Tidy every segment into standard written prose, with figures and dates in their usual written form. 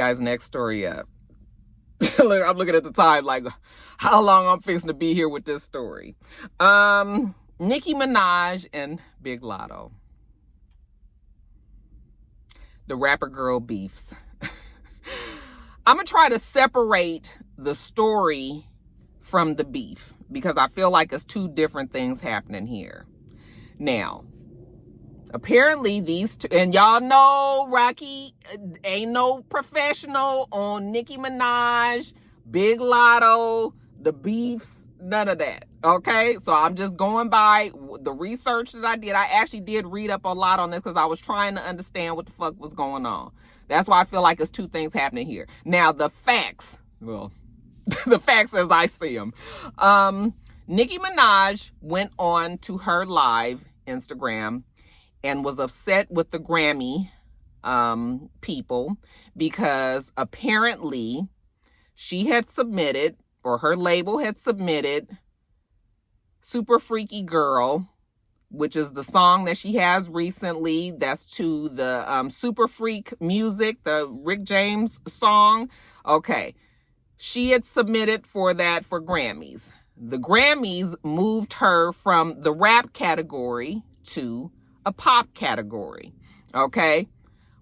guys' next story up. Look, I'm looking at the time like how long I'm fixing to be here with this story. Nicki Minaj and Big Lotto. The rapper girl beefs. I'm going to try to separate the story from the beef because I feel like it's two different things happening here. Now, apparently these two, and y'all know Rocky ain't no professional on Nicki Minaj, Big Lotto, the beefs, none of that. Okay, so I'm just going by the research that I did. I actually did read up a lot on this because I was trying to understand what the fuck was going on. That's why I feel like it's two things happening here. Now, the facts, well, the facts as I see them. Nicki Minaj went on to her live Instagram and was upset with the Grammy people because apparently she had submitted, or her label had submitted, Super Freaky Girl, which is the song that she has recently. That's to the Super Freak music, the Rick James song. Okay. She had submitted for that for Grammys. The Grammys moved her from the rap category to a pop category. Okay.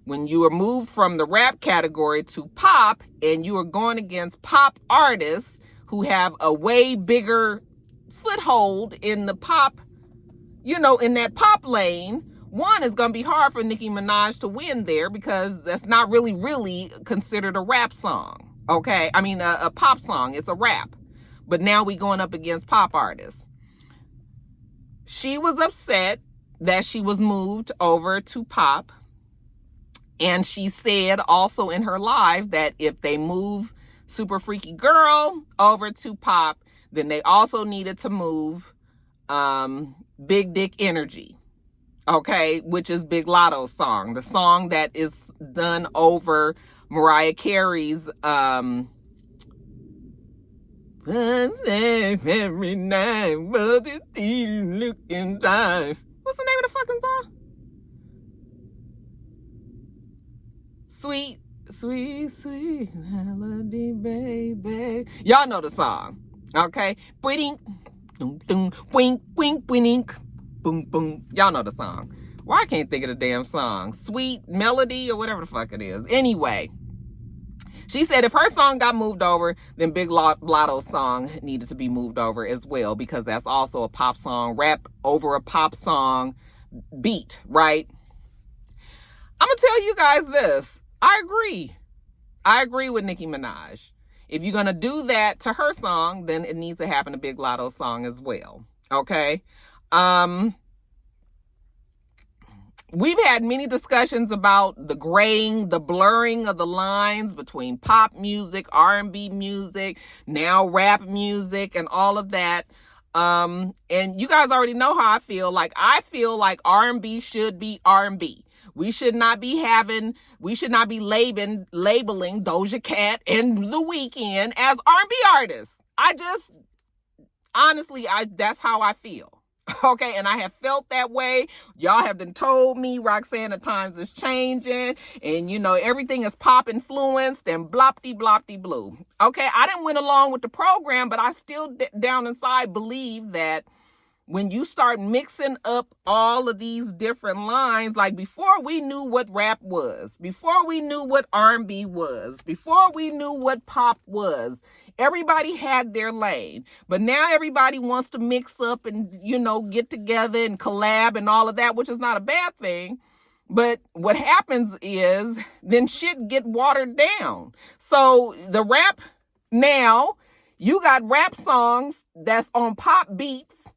When you are moved from the rap category to pop and you are going against pop artists who have a way bigger foothold in the pop, you know, in that pop lane, one, is going to be hard for Nicki Minaj to win there because that's not really considered a rap song. Okay. I mean, a pop song. It's a rap. But now we going up against pop artists. She was upset that she was moved over to pop. And she said also in her live that if they move Super Freaky Girl over to pop, then they also needed to move Big Dick Energy, okay, which is Big Lotto's song, the song that is done over Mariah Carey's every night was it looking time. What's the name of the fucking song? Sweet, sweet, sweet melody, baby. Y'all know the song, okay? Boing, boing, boing, boing, boom, boom. Y'all know the song. Why I can't think of the damn song? Sweet melody or whatever the fuck it is. Anyway, she said if her song got moved over, then Big Lotto's song needed to be moved over as well because that's also a pop song, rap over a pop song beat, right? I'm going to tell you guys this. I agree with Nicki Minaj. If you're going to do that to her song, then it needs to happen to Big Lotto's song as well. Okay? We've had many discussions about the graying, the blurring of the lines between pop music, R&B music, now rap music, and all of that. And you guys already know how I feel. Like, I feel like R&B should be R&B. We should not be labeling Doja Cat and The Weeknd as R&B artists. Honestly, that's how I feel. Okay, and I have felt that way. Y'all have been told me, Roxanne, the times is changing, and you know, everything is pop influenced and blopty blue. Okay, I didn't went along with the program, but I still down inside believe that when you start mixing up all of these different lines, like before we knew what rap was, before we knew what R&B was, before we knew what pop was, everybody had their lane. But now everybody wants to mix up and, you know, get together and collab and all of that, which is not a bad thing. But what happens is then shit get watered down. So the rap now, you got rap songs that's on pop beats.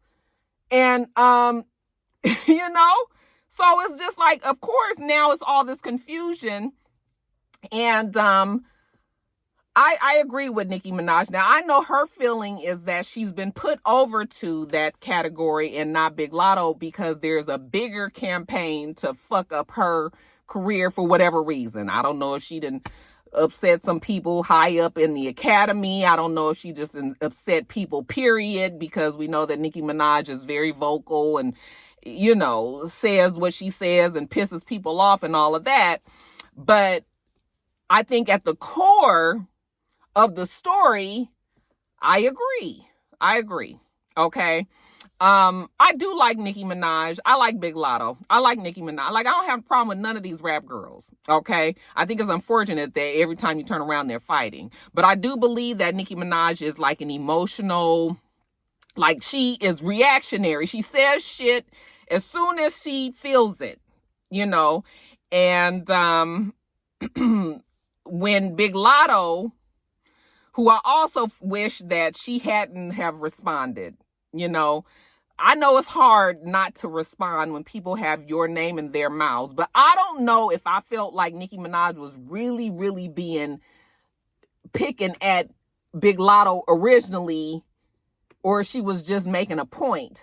And, you know, so it's just like, of course, now it's all this confusion. And, I agree with Nicki Minaj. Now, I know her feeling is that she's been put over to that category and not Big Lotto because there's a bigger campaign to fuck up her career for whatever reason. I don't know if she didn't upset some people high up in the academy. I don't know if she just upset people, period, because we know that Nicki Minaj is very vocal and, you know, says what she says and pisses people off and all of that. But I think at the core of the story, I agree. Okay. I do like Nicki Minaj. I like Big Lotto. I like Nicki Minaj. Like, I don't have a problem with none of these rap girls. Okay. I think it's unfortunate that every time you turn around, they're fighting. But I do believe that Nicki Minaj is like an emotional, like, she is reactionary. She says shit as soon as she feels it, you know. And when Big Lotto, who I also wish that she hadn't have responded, you know. I know it's hard not to respond when people have your name in their mouths, but I don't know if I felt like Nicki Minaj was really, really being picking at Big Lotto originally, or she was just making a point.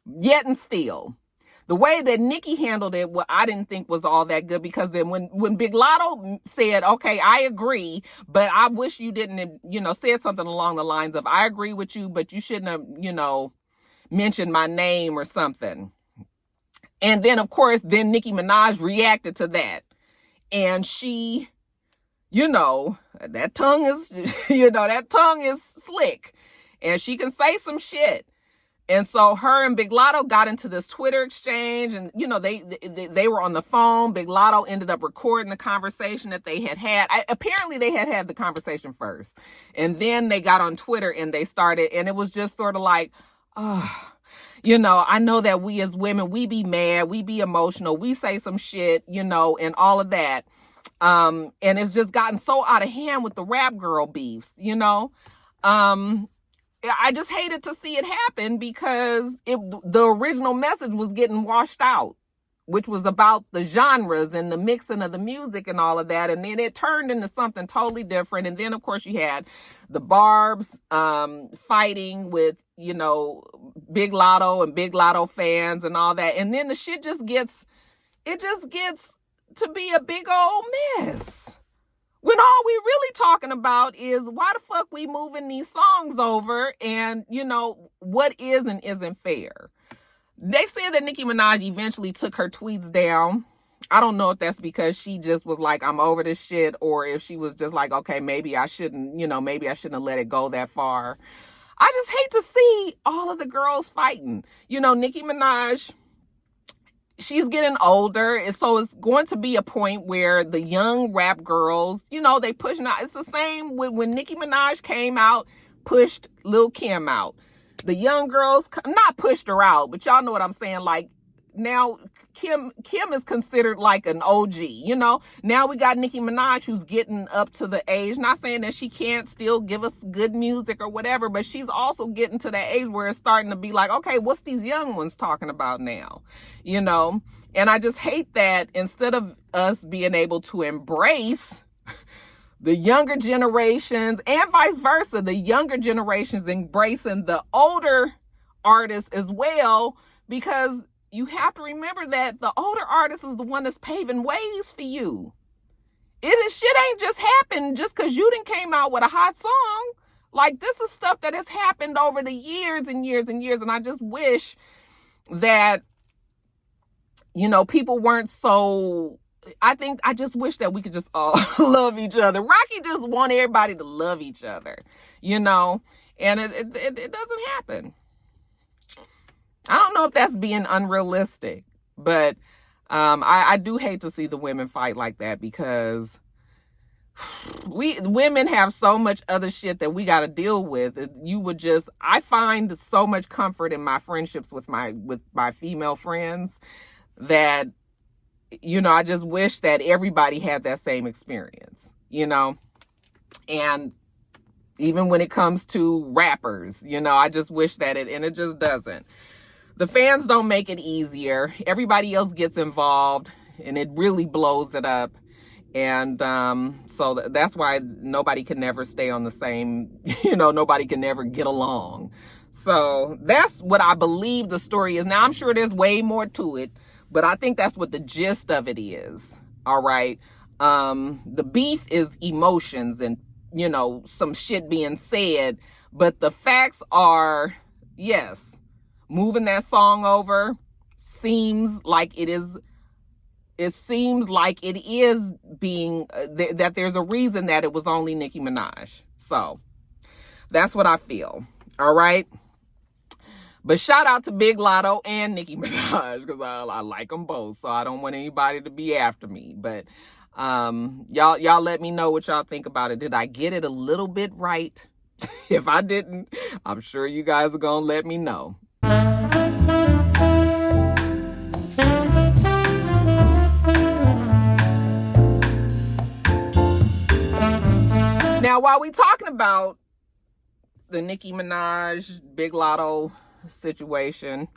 Yet and still, the way that Nicki handled it, well, I didn't think was all that good, because then when Big Lotto said, okay, I agree, but I wish you didn't, you know, said something along the lines of, I agree with you, but you shouldn't have, you know, mentioned my name or something. And then, of course, then Nicki Minaj reacted to that. And she, you know, that tongue is, that tongue is slick. And she can say some shit. And so her and Big Lotto got into this Twitter exchange, and, you know, they were on the phone. Big Lotto ended up recording the conversation that they had. Apparently they had the conversation first, and then they got on Twitter and they started, and it was just sort of like, oh, you know, I know that we as women, we be mad, we be emotional, we say some shit, you know, and all of that. And it's just gotten so out of hand with the rap girl beefs, you know. I just hated to see it happen, because the original message was getting washed out, which was about the genres and the mixing of the music and all of that. And then it turned into something totally different. And then, of course, you had the Barbs fighting with, you know, Big Lotto and Big Lotto fans and all that. And then the shit just gets to be a big old mess, when all we really talking about is why the fuck we moving these songs over, and, you know, what is and isn't fair. They said that Nicki Minaj eventually took her tweets down. I don't know if that's because she just was like, I'm over this shit, or if she was just like, okay, maybe I shouldn't have let it go that far. I just hate to see all of the girls fighting. You know, Nicki Minaj, she's getting older, and so it's going to be a point where the young rap girls, you know, they pushing out. It's the same when Nicki Minaj came out, pushed Lil' Kim out. The young girls, not pushed her out, but y'all know what I'm saying. Like, now Kim is considered like an OG, you know. Now we got Nicki Minaj, who's getting up to the age, not saying that she can't still give us good music or whatever, but she's also getting to that age where it's starting to be like, okay, what's these young ones talking about now, you know. And I just hate that instead of us being able to embrace the younger generations, and vice versa, the younger generations embracing the older artists as well, because you have to remember that the older artist is the one that's paving ways for you. Shit ain't just happened just because you done came out with a hot song. Like, this is stuff that has happened over the years and years and years. And I just wish that, you know, people weren't so... I just wish that we could just all love each other. Rocky just want everybody to love each other, you know, and it doesn't happen. I don't know if that's being unrealistic, but I do hate to see the women fight like that, because women have so much other shit that we got to deal with. I find so much comfort in my friendships with my female friends that, you know, I just wish that everybody had that same experience, you know. And even when it comes to rappers, you know, I just wish that it just doesn't. The fans don't make it easier. Everybody else gets involved, and it really blows it up. And so that's why nobody can never stay on the same, you know, nobody can never get along. So that's what I believe the story is. Now, I'm sure there's way more to it, but I think that's what the gist of it is. All right. The beef is emotions and, you know, some shit being said, but the facts are, yes, moving that song over seems like it is it seems like it is being, that there's a reason that it was only Nicki Minaj. So that's what I feel. All right. But shout out to Big Lotto and Nicki Minaj, because I like them both. So I don't want anybody to be after me. But y'all let me know what y'all think about it. Did I get it a little bit right? If I didn't, I'm sure you guys are going to let me know. Now, while we talking about the Nicki Minaj, Big Lotto situation,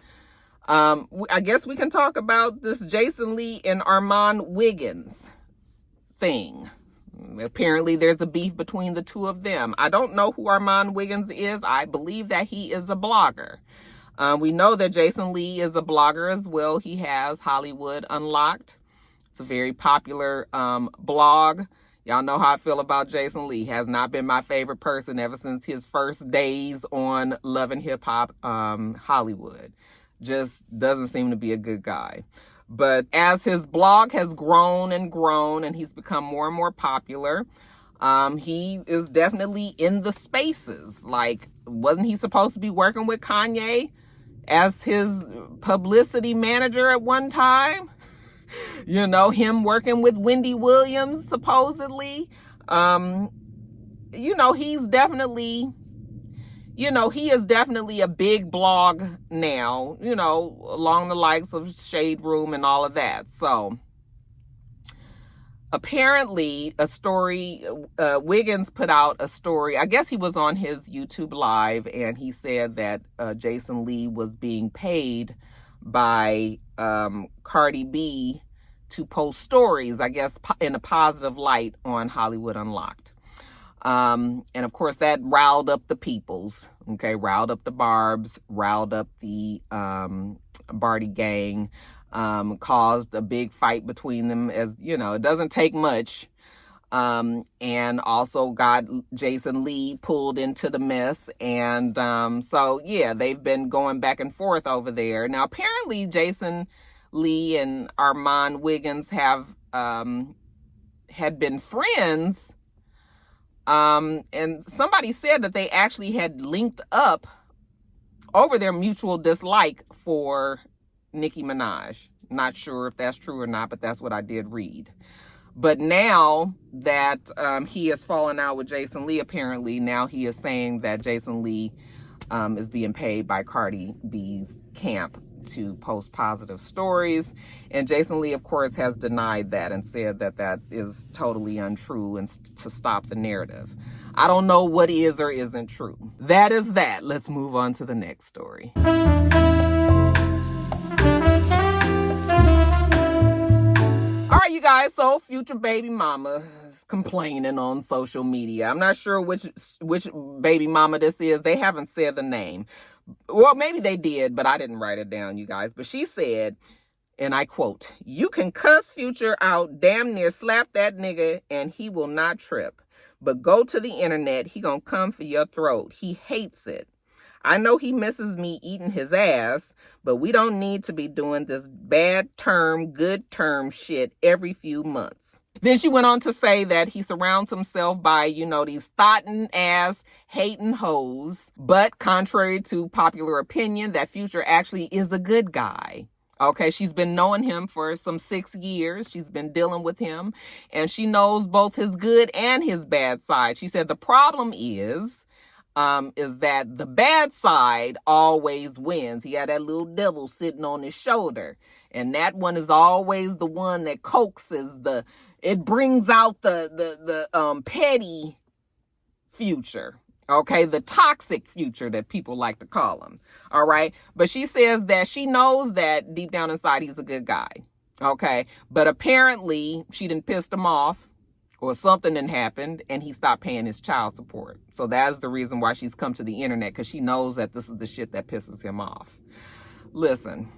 I guess we can talk about this Jason Lee and Armand Wiggins thing. Apparently, there's a beef between the two of them. I don't know who Armand Wiggins is. I believe that he is a blogger. We know that Jason Lee is a blogger as well. He has Hollywood Unlocked. It's a very popular blog. Y'all know how I feel about Jason Lee. Has not been my favorite person ever since his first days on Love and Hip Hop Hollywood. Just doesn't seem to be a good guy. But as his blog has grown and he's become more and more popular, he is definitely in the spaces. Like, wasn't he supposed to be working with Kanye as his publicity manager at one time? You know, him working with Wendy Williams, supposedly. You know, he is definitely a big blog now, you know, along the likes of Shade Room and all of that. So apparently a story, Wiggins put out a story. I guess he was on his YouTube live, and he said that Jason Lee was being paid by Cardi B to post stories, I guess, in a positive light on Hollywood Unlocked. And of course that riled up the peoples, okay, riled up the Barbs, riled up the Barty gang, caused a big fight between them. As you know, it doesn't take much. And also got Jason Lee pulled into the mess. And so yeah, they've been going back and forth over there. Now apparently Jason Lee and Armand Wiggins have had been friends. And somebody said that they actually had linked up over their mutual dislike for Nicki Minaj. Not sure if that's true or not, but that's what I did read. But now that he has fallen out with Jason Lee, apparently now he is saying that Jason Lee is being paid by Cardi B's camp to post positive stories. And Jason Lee, of course, has denied that and said that that is totally untrue and to stop the narrative. I don't know what is or isn't true. That is that. Let's move on to the next story. All right, you guys. So Future Baby Mama is complaining on social media. I'm not sure which baby mama this is. They haven't said the name. Well, maybe they did, but I didn't write it down, you guys. But she said, and I quote, "You can cuss Future out, damn near slap that nigga, and he will not trip. But go to the internet, he gonna come for your throat. He hates it. I know he misses me eating his ass, but we don't need to be doing this bad term, good term shit every few months." Then she went on to say that he surrounds himself by, you know, these thottin' ass hating hoes. But contrary to popular opinion, that Future actually is a good guy. Okay, she's been knowing him for some 6 years. She's been dealing with him, and she knows both his good and his bad side. She said the problem is that the bad side always wins. He had that little devil sitting on his shoulder, and that one is always the one that coaxes it brings out the petty Future. Okay, the toxic Future that people like to call him. All right. But she says that she knows that deep down inside he's a good guy. Okay. But apparently she done pissed him off, or something done happened, and he stopped paying his child support. So that's the reason why she's come to the internet, because she knows that this is the shit that pisses him off. Listen,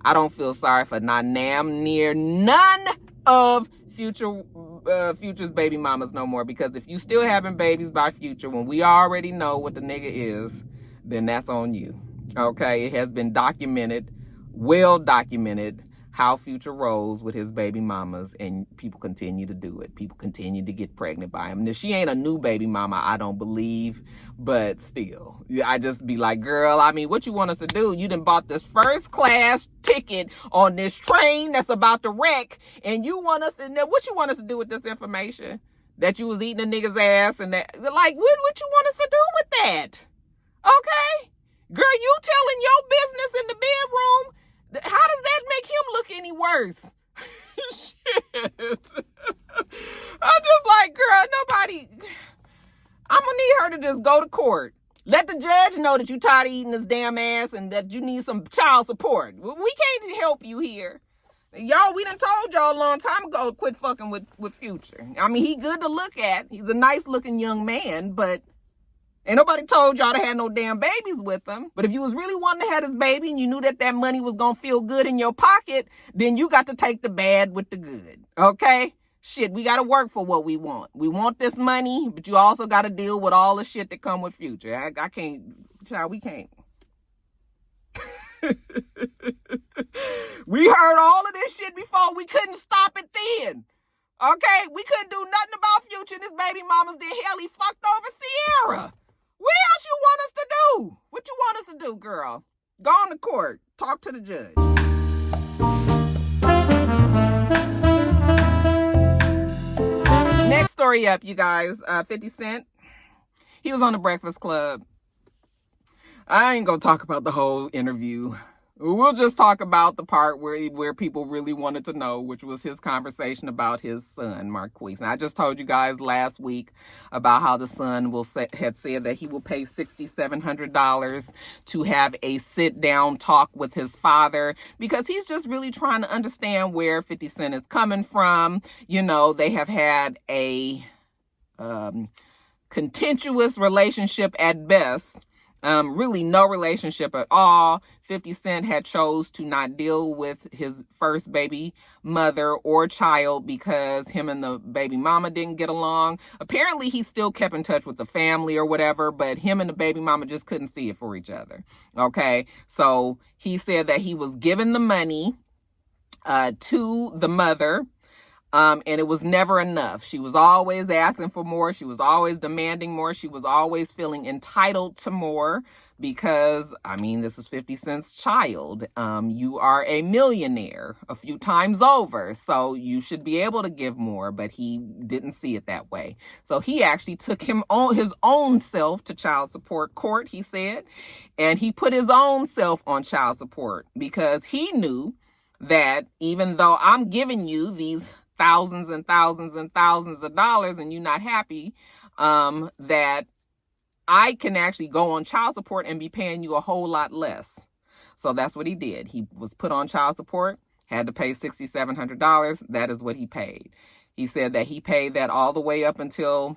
I don't feel sorry for not damn near none of Future's baby mamas no more, because if you still having babies by Future when we already know what the nigga is, then that's on you. Okay, it has been documented, well documented, how Future rose with his baby mamas, and people continue to do it. People continue to get pregnant by him. Now, she ain't a new baby mama, I don't believe, but still, I just be like, girl, I mean, what you want us to do? You done bought this first class ticket on this train that's about to wreck, and you want us to, what you want us to do with this information? That you was eating a nigga's ass, and that, like, what you want us to do with that? Okay? Girl, you telling your business in the bedroom, how does that make him look any worse? Shit. I'm just like, girl, nobody, I'm gonna need her to just go to court. Let the judge know that you tired of eating this damn ass and that you need some child support. We can't help you here. Y'all, we done told y'all a long time ago, quit fucking with Future. I mean, he good to look at. He's a nice looking young man, but ain't nobody told y'all to have no damn babies with him. But if you was really wanting to have this baby and you knew that money was going to feel good in your pocket, then you got to take the bad with the good. Okay? Shit, we got to work for what we want. We want this money, but you also got to deal with all the shit that come with Future. I can't, child, we can't. We heard all of this shit before. We couldn't stop it then. Okay? We couldn't do nothing about Future. This baby mama's did hell. He fucked over Sierra. What else you want us to do? What you want us to do, girl? Go on to court. Talk to the judge. Next story up, you guys. 50 Cent. He was on the Breakfast Club. I ain't gonna talk about the whole interview. We'll just talk about the part where people really wanted to know, which was his conversation about his son, Marquise. And I just told you guys last week about how the son had said that he will pay $6,700 to have a sit-down talk with his father, because he's just really trying to understand where 50 Cent is coming from. You know, they have had a contentious relationship at best. Really no relationship at all. 50 Cent had chose to not deal with his first baby mother or child because him and the baby mama didn't get along. Apparently he still kept in touch with the family or whatever, but him and the baby mama just couldn't see it for each other. Okay. So he said that he was giving the money to the mother. And it was never enough. She was always asking for more. She was always demanding more. She was always feeling entitled to more because, I mean, this is 50 Cent's child. You are a millionaire a few times over, so you should be able to give more, but he didn't see it that way. So he actually took his own self to child support court, he said, and he put his own self on child support because he knew that even though I'm giving you these thousands and thousands and thousands of dollars and you're not happy, that I can actually go on child support and be paying you a whole lot less. So that's what he did. He was put on child support, had to pay $6,700. That is what he paid. He said that he paid that all the way up until,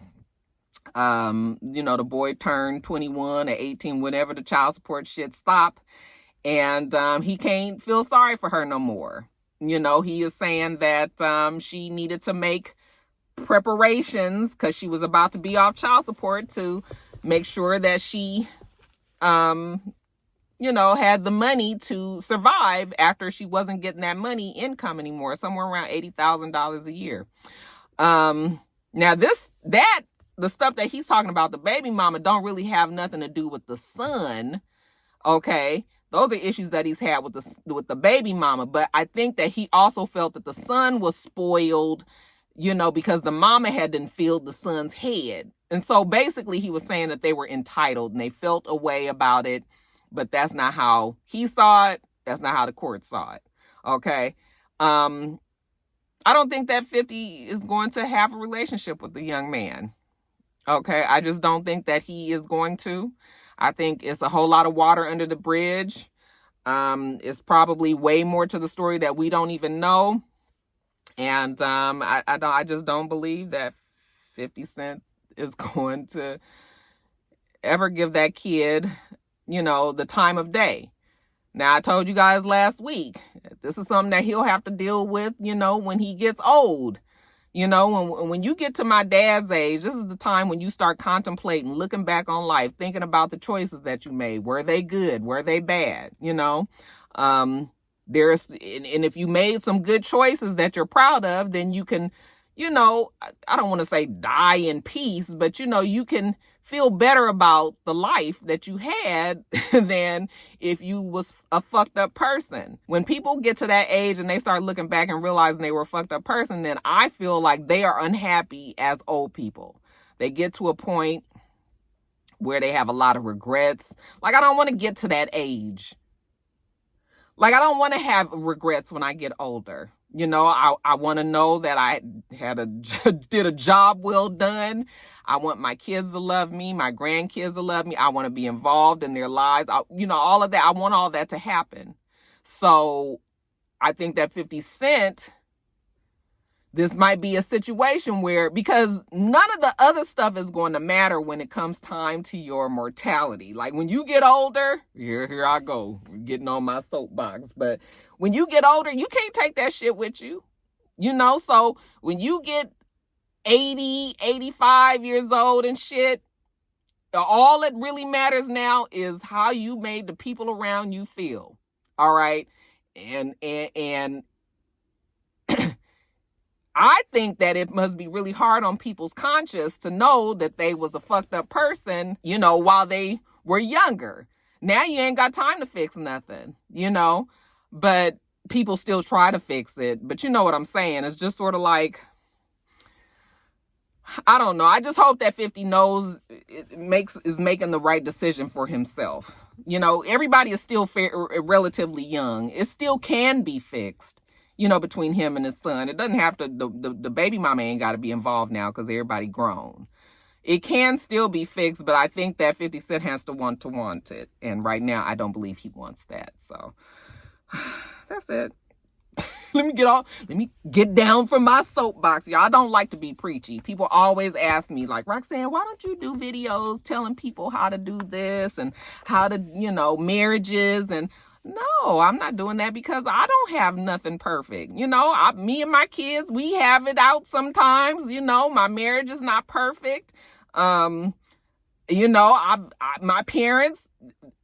the boy turned 21 or 18, whenever the child support shit stopped. And he can't feel sorry for her no more. You know, he is saying that she needed to make preparations because she was about to be off child support to make sure that she, had the money to survive after she wasn't getting that money income anymore, somewhere around $80,000 a year. Now the stuff that he's talking about, the baby mama, don't really have nothing to do with the son. Okay. Those are issues that he's had with the baby mama. But I think that he also felt that the son was spoiled, because the mama hadn't filled the son's head. And so basically he was saying that they were entitled and they felt a way about it. But that's not how he saw it. That's not how the court saw it. Okay. I don't think that 50 is going to have a relationship with the young man. Okay. I just don't think that he is going to. I think it's a whole lot of water under the bridge. It's probably way more to the story that we don't even know. And I just don't believe that 50 Cent is going to ever give that kid, the time of day. Now, I told you guys last week, this is something that he'll have to deal with, when he gets old. When you get to my dad's age, this is the time when you start contemplating, looking back on life, thinking about the choices that you made. Were they good? Were they bad? And if you made some good choices that you're proud of, then you can, I don't want to say die in peace, but you can feel better about the life that you had than if you was a fucked up person. When people get to that age and they start looking back and realizing they were a fucked up person, then I feel like they are unhappy as old people. They get to a point where they have a lot of regrets. Like, I don't want to get to that age. Like, I don't want to have regrets when I get older. I want to know that I did a job well done. I want my kids to love me, my grandkids to love me. I want to be involved in their lives. All of that. I want all that to happen. So I think that 50 Cent, this might be a situation where, because none of the other stuff is going to matter when it comes time to your mortality. Like, when you get older, here I go, getting on my soapbox. But when you get older, you can't take that shit with you. So when you get 80, 85 years old and shit, all that really matters now is how you made the people around you feel. All right. And I think that it must be really hard on people's conscience to know that they was a fucked up person, while they were younger. Now you ain't got time to fix nothing, but people still try to fix it. But you know what I'm saying? It's just sort of like, I don't know. I just hope that 50 knows is making the right decision for himself. Everybody is still relatively young. It still can be fixed. Between him and his son. It doesn't have to, the baby mama ain't got to be involved now because everybody grown. It can still be fixed, but I think that 50 Cent has to want it. And right now, I don't believe he wants that. So, that's it. Let me get down from my soapbox. Y'all, I don't like to be preachy. People always ask me, like, Roxanne, why don't you do videos telling people how to do this and how to, marriages and... No, I'm not doing that because I don't have nothing perfect. Me and my kids, we have it out sometimes. My marriage is not perfect. My parents,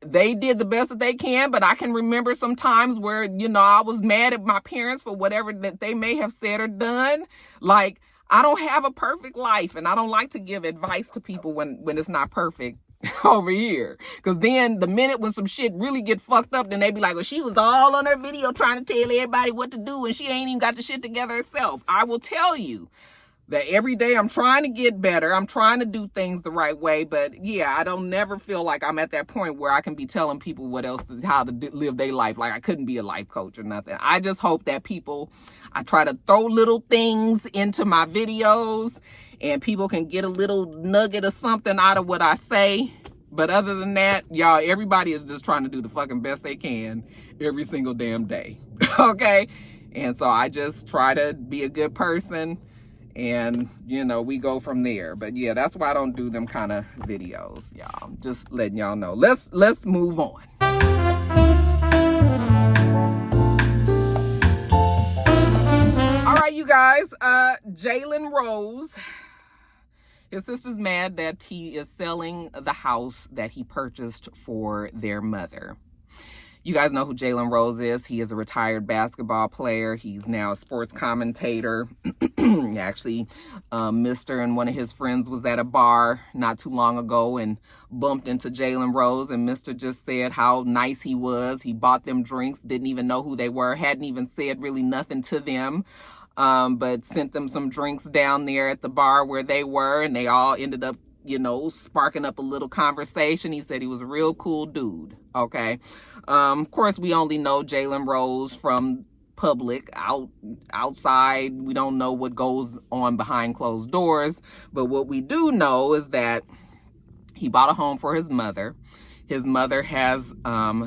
they did the best that they can, but I can remember some times where, I was mad at my parents for whatever that they may have said or done. Like, I don't have a perfect life, and I don't like to give advice to people when it's not perfect. Over here, because then the minute when some shit really get fucked up, then they be like, well, she was all on her video trying to tell everybody what to do and she ain't even got the shit together herself. I will tell you that every day I'm trying to get better. I'm trying to do things the right way. But yeah, I don't never feel like I'm at that point where I can be telling people how to live their life. Like, I couldn't be a life coach or nothing. I just hope that I try to throw little things into my videos and people can get a little nugget or something out of what I say. But other than that, y'all, everybody is just trying to do the fucking best they can every single damn day. Okay? And so I just try to be a good person and, we go from there. But yeah, that's why I don't do them kind of videos, y'all. Just letting y'all know. Let's move on. All right, you guys, Jalen Rose, his sister's mad that he is selling the house that he purchased for their mother. You guys know who Jalen Rose is. He is a retired basketball player. He's now a sports commentator. Actually, Mr. and one of his friends was at a bar not too long ago and bumped into Jalen Rose, and Mr. just said how nice he was. He bought them drinks, didn't even know who they were, hadn't even said really nothing to them. But sent them some drinks down there at the bar where they were, and they all ended up, sparking up a little conversation. He said he was a real cool dude, okay? Of course, we only know Jalen Rose from public, outside. We don't know what goes on behind closed doors, but what we do know is that he bought a home for his mother. His mother has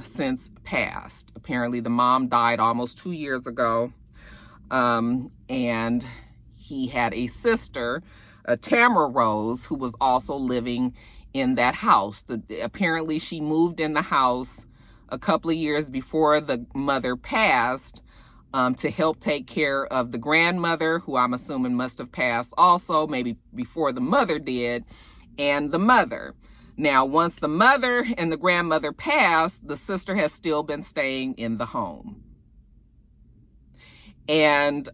since passed. Apparently, the mom died almost 2 years ago. And he had a sister, Tamara Rose, who was also living in that house. Apparently, she moved in the house a couple of years before the mother passed to help take care of the grandmother, who I'm assuming must have passed also, maybe before the mother did, and the mother. Now, once the mother and the grandmother passed, the sister has still been staying in the home. And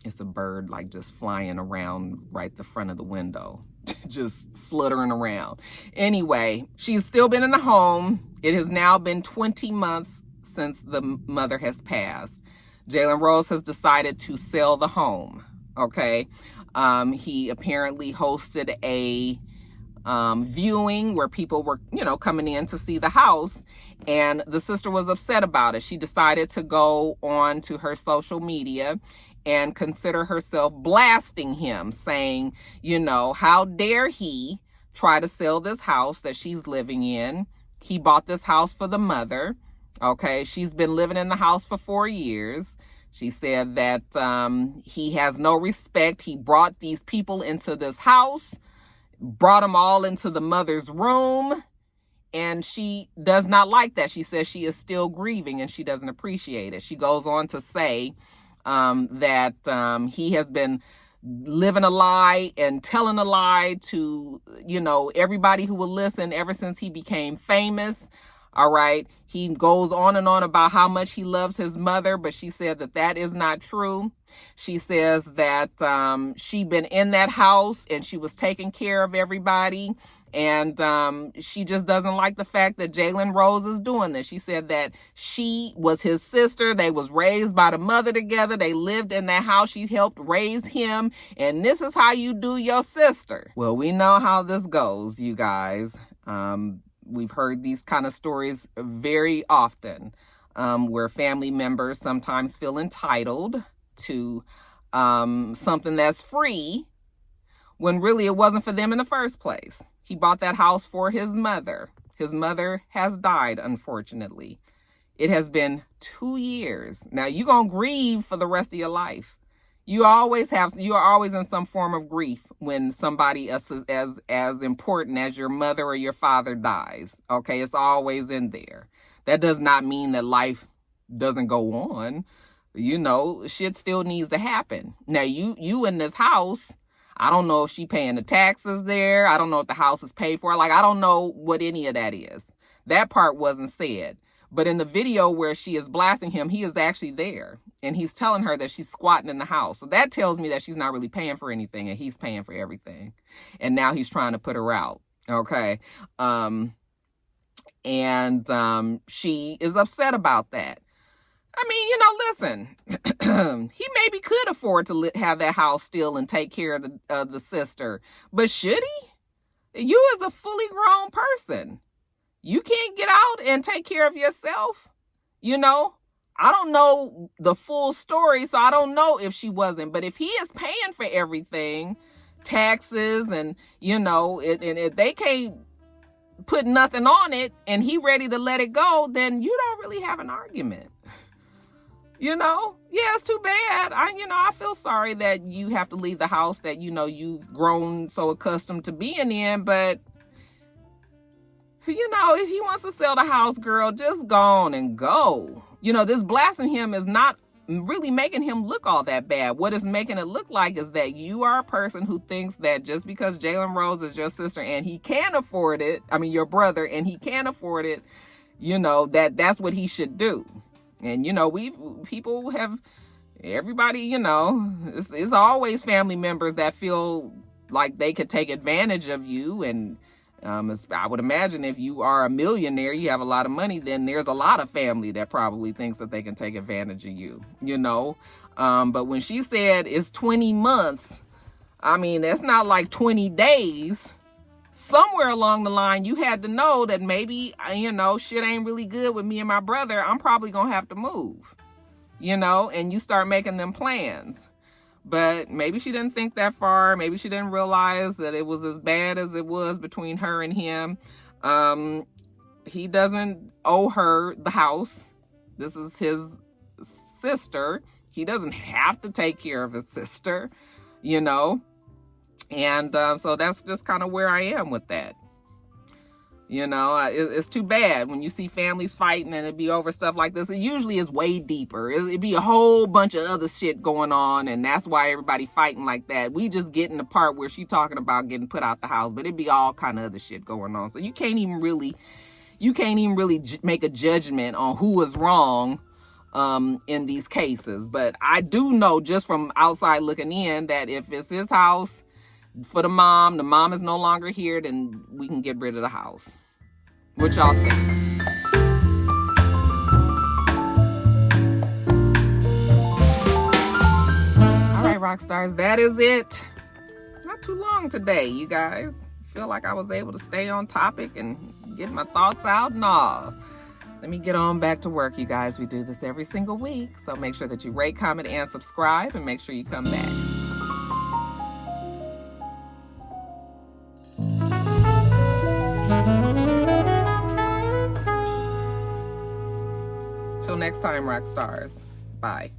it's a bird like just flying around right the front of the window, just fluttering around. Anyway, she's still been in the home. It has now been 20 months since the mother has passed. Jalen Rose has decided to sell the home. Okay. He apparently hosted a viewing where people were, coming in to see the house, and the sister was upset about it. She decided to go on to her social media and consider herself blasting him, saying, how dare he try to sell this house that she's living in. He bought this house for the mother. Okay. She's been living in the house for 4 years. She said that he has no respect. He brought these people into this house, brought them all into the mother's room, and she does not like that. She says she is still grieving and she doesn't appreciate it. She goes on to say that he has been living a lie and telling a lie to, everybody who will listen ever since he became famous. All right. He goes on and on about how much he loves his mother, but she said that that is not true. She says that she'd been in that house and she was taking care of everybody. And she just doesn't like the fact that Jalen Rose is doing this. She said that she was his sister. They was raised by the mother together. They lived in that house. She helped raise him. And this is how you do your sister. Well, we know how this goes, you guys. We've heard these kind of stories very often, where family members sometimes feel entitled to something that's free when really it wasn't for them in the first place. He bought that house for his mother. His mother has died, unfortunately. It has been 2 years. Now, you're going to grieve for the rest of your life. You are always in some form of grief when somebody as important as your mother or your father dies. Okay, it's always in there. That does not mean that life doesn't go on. Shit still needs to happen. Now, you in this house, I don't know if she paying the taxes there. I don't know if the house is paid for. I don't know what any of that is. That part wasn't said. But in the video where she is blasting him, he is actually there. And he's telling her that she's squatting in the house. So that tells me that she's not really paying for anything and he's paying for everything. And now he's trying to put her out. Okay. She is upset about that. I mean, listen, he maybe could afford to have that house still and take care of the sister. But should he? You as a fully grown person, you can't get out and take care of yourself. I don't know the full story, so I don't know if she wasn't. But if he is paying for everything, taxes, and, if they can't put nothing on it and he ready to let it go, then you don't really have an argument. Yeah, it's too bad. I feel sorry that you have to leave the house that, you've grown so accustomed to being in. But, if he wants to sell the house, girl, just go on and go. This blasting him is not really making him look all that bad. What it's making it look like is that you are a person who thinks that just because Jalen Rose is your sister and he can afford it, your brother, and he can afford it, that's what he should do. And, everybody, it's always family members that feel like they could take advantage of you. And I would imagine if you are a millionaire, you have a lot of money, then there's a lot of family that probably thinks that they can take advantage of you, But when she said it's 20 months, that's not like 20 days. Somewhere along the line, you had to know that maybe, shit ain't really good with me and my brother. I'm probably going to have to move, and you start making them plans. But maybe she didn't think that far. Maybe she didn't realize that it was as bad as it was between her and him. He doesn't owe her the house. This is his sister. He doesn't have to take care of his sister, And so that's just kind of where I am with that. It's too bad when you see families fighting and it be over stuff like this. It usually is way deeper. It'd be a whole bunch of other shit going on, and that's why everybody fighting like that. We just get in the part where she talking about getting put out the house, but it'd be all kind of other shit going on. So you can't even really make a judgment on who was wrong in these cases. But I do know just from outside looking in that if it's his house for the mom is no longer here, then we can get rid of the house. What y'all think? All right, rock stars, that is it. Not too long today, you guys. Feel like I was able to stay on topic and get my thoughts out? Nah. Let me get on back to work, you guys. We do this every single week. So make sure that you rate, comment, and subscribe, and make sure you come back. Till next time, rock stars. Bye.